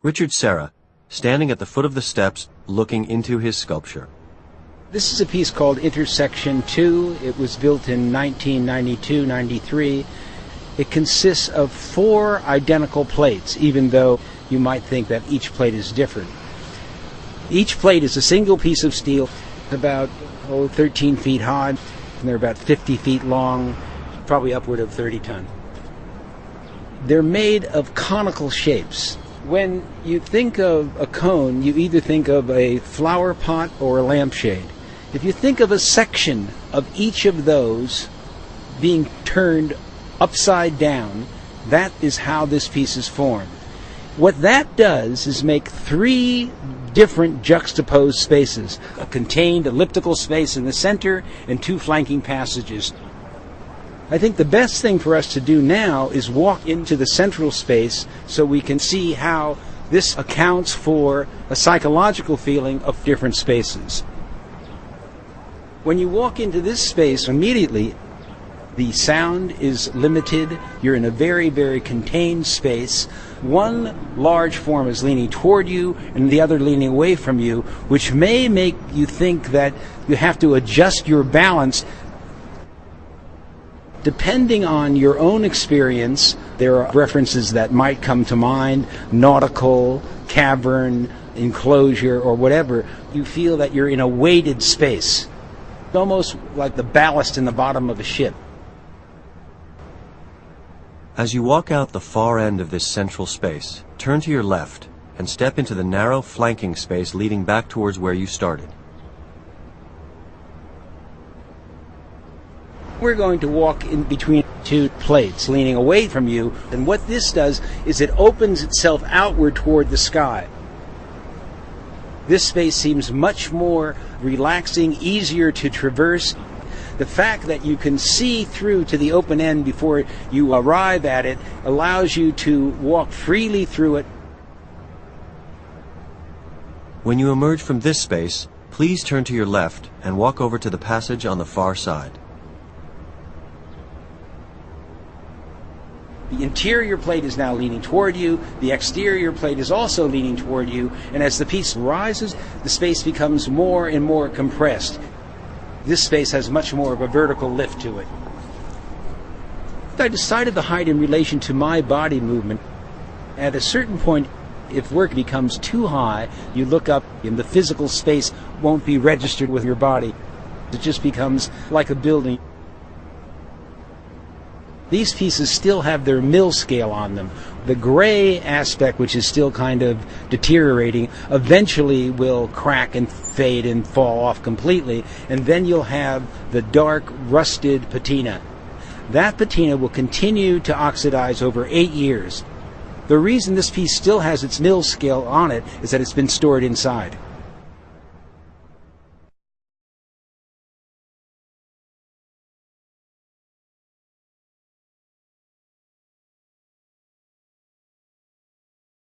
Richard Serra, standing at the foot of the steps, looking into his sculpture. This is a piece called Intersection 2. It was built in 1992-93. It consists of 4 identical plates, even though you might think that each plate is different. Each plate is a single piece of steel, about 13 feet high, and they're about 50 feet long, probably upward of 30 ton. They're made of conical shapes. When you think of a cone, you either think of a flower pot or a lampshade. If you think of a section of each of those being turned upside down, that is how this piece is formed. What that does is make 3 different juxtaposed spaces, a contained elliptical space in the center and 2 flanking passages. I think the best thing for us to do now is walk into the central space so we can see how this accounts for a psychological feeling of different spaces. When you walk into this space, immediately the sound is limited. You're in a very, very contained space. One large form is leaning toward you and the other leaning away from you, which may make you think that you have to adjust your balance. Depending on your own experience, there are references that might come to mind: nautical, cavern, enclosure, or whatever. You feel that you're in a weighted space, almost like the ballast in the bottom of a ship. As you walk out the far end of this central space, turn to your left and step into the narrow flanking space leading back towards where you started. We're going to walk in between 2 plates, leaning away from you, and what this does is it opens itself outward toward the sky. This space seems much more relaxing, easier to traverse. The fact that you can see through to the open end before you arrive at it allows you to walk freely through it. When you emerge from this space, please turn to your left and walk over to the passage on the far side. The interior plate is now leaning toward you, the exterior plate is also leaning toward you, and as the piece rises, the space becomes more and more compressed. This space has much more of a vertical lift to it. I decided the height in relation to my body movement. At a certain point, if work becomes too high, you look up and the physical space won't be registered with your body. It just becomes like a building. These pieces still have their mill scale on them. The gray aspect, which is still kind of deteriorating, eventually will crack and fade and fall off completely, and then you'll have the dark, rusted patina. That patina will continue to oxidize over 8 years. The reason this piece still has its mill scale on it is that it's been stored inside.